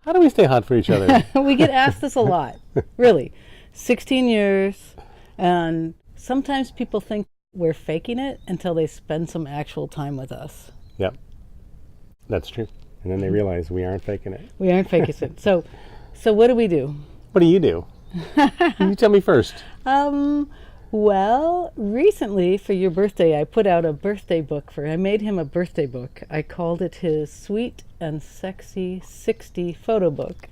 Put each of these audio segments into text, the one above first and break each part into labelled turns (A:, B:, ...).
A: How do we stay hot for each other?
B: We get asked this a lot, really. 16 years, and sometimes people think we're faking it until they spend some actual time with us.
A: Yep, that's true. And then they realize we aren't faking it.
B: We aren't faking it. So what do we do?
A: What do? You tell me first.
B: Well, recently for your birthday, I put out a birthday book I made him a birthday book. I called it his Sweet and Sexy 60 photo book.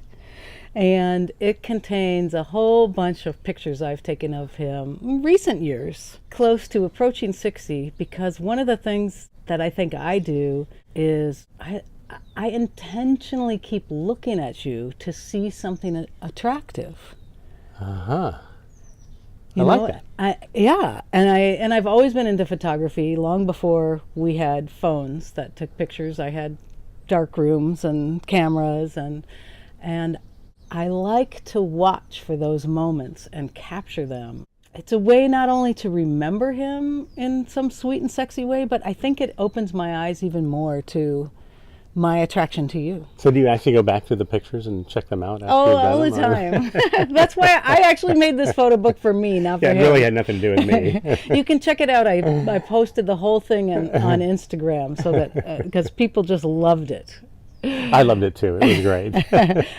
B: And it contains a whole bunch of pictures I've taken of him in recent years, close to approaching 60, because one of the things that I think I do is I intentionally keep looking at you to see something attractive.
A: Uh-huh. I like that.
B: And I've always been into photography long before we had phones that took pictures. I had dark rooms and cameras, and I like to watch for those moments and capture them. It's a way not only to remember him in some sweet and sexy way, but I think it opens my eyes even more to my attraction to you.
A: So do you actually go back through the pictures and check them out after you've done
B: all the
A: them,
B: time. That's why I actually made this photo book for me, not for him.
A: It really had nothing to do with me.
B: You can check it out. I posted the whole thing on Instagram, so that because people just loved it.
A: I loved it too. It was great.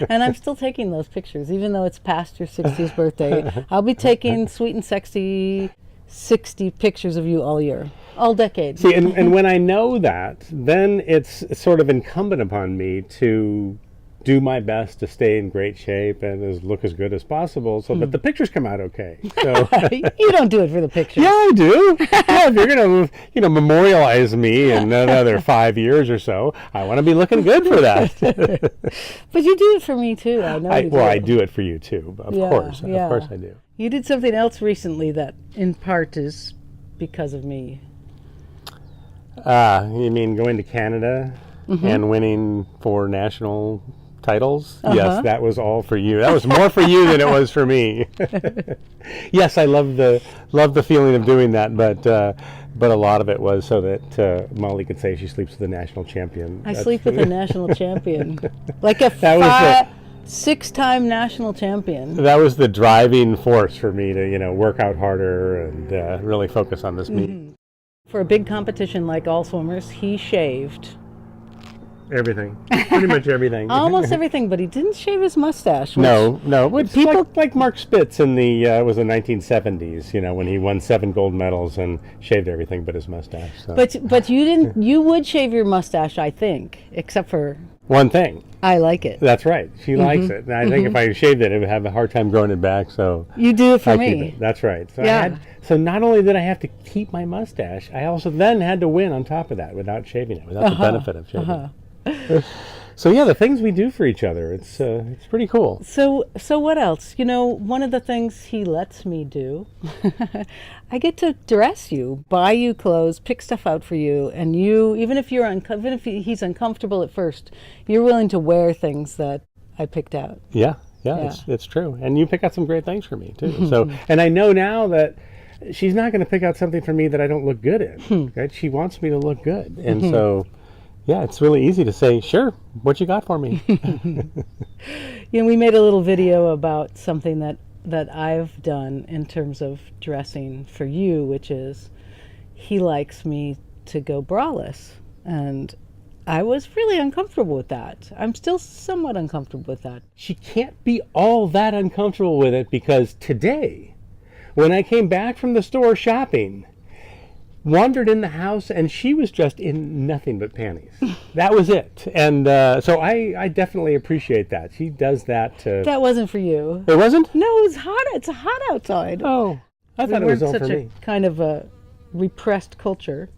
B: And I'm still taking those pictures, even though it's past your 60th birthday. I'll be taking sweet and sexy 60 pictures of you all year, all decade.
A: See, and when I know that, then it's sort of incumbent upon me to do my best to stay in great shape and look as good as possible, so that the pictures come out okay. So
B: you don't do it for the pictures.
A: Yeah, I do. Yeah, if you're gonna, memorialize me in another 5 years or so, I want to be looking good for that.
B: But you do it for me too. I know.
A: I do it for you too. Of course I do.
B: You did something else recently that, in part, is because of me.
A: You mean going to Canada and winning 4 national titles? Yes, that was all for you. That was more for you than it was for me. Yes, I love the feeling of doing that, but a lot of it was so that Molly could say she sleeps with the national champion.
B: I sleep with a national champion, like a 6-time national champion.
A: That was the driving force for me to work out harder and really focus on this meet.
B: For a big competition like all swimmers, he shaved
A: everything, pretty much everything.
B: Almost everything, but he didn't shave his mustache.
A: No. It's like Mark Spitz in it was the 1970s, when he won 7 gold medals and shaved everything but his mustache. So.
B: But you didn't. You would shave your mustache, I think, except for
A: one thing.
B: I like it.
A: That's right. She likes it. And I think if I shaved it would have a hard time growing it back. So
B: you do it for me.
A: That's right. So so not only did I have to keep my mustache, I also then had to win on top of that without shaving it, without the benefit of shaving it. So yeah, the things we do for each other, it's pretty cool.
B: So what else? One of the things he lets me do, I get to dress you, buy you clothes, pick stuff out for you, and you, even if he's uncomfortable at first, you're willing to wear things that I picked out.
A: Yeah. It's true, and you pick out some great things for me too. So, and I know now that she's not going to pick out something for me that I don't look good in. Right? She wants me to look good, and so. Yeah, it's really easy to say, sure, what you got for me?
B: We made a little video about something that I've done in terms of dressing for you, which is he likes me to go braless. And I was really uncomfortable with that. I'm still somewhat uncomfortable with that.
A: She can't be all that uncomfortable with it because today, when I came back from the store shopping, wandered in the house and she was dressed in nothing but panties. That was it. And so I definitely appreciate that. She does that to...
B: That wasn't for you.
A: It wasn't?
B: No, it was hot. It's hot outside.
A: Oh, I thought it was all for me.
B: We weren't such a kind of a repressed culture.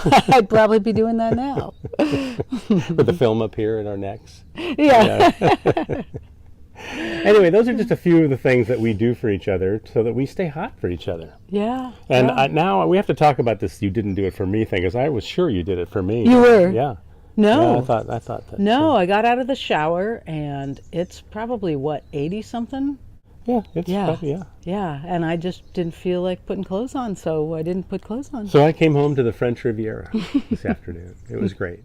B: I'd probably be doing that now.
A: With the film up here in our necks.
B: Yeah.
A: Anyway, those are just a few of the things that we do for each other so that we stay hot for each other.
B: Yeah.
A: And now we have to talk about this "you didn't do it for me" thing, because I was sure you did it for me.
B: You were?
A: Yeah.
B: No.
A: Yeah, I thought that.
B: No, I got out of the shower and it's probably, 80-something?
A: Yeah,
B: Yeah, and I just didn't feel like putting clothes on, so I didn't put clothes on.
A: So I came home to the French Riviera this afternoon. It was great.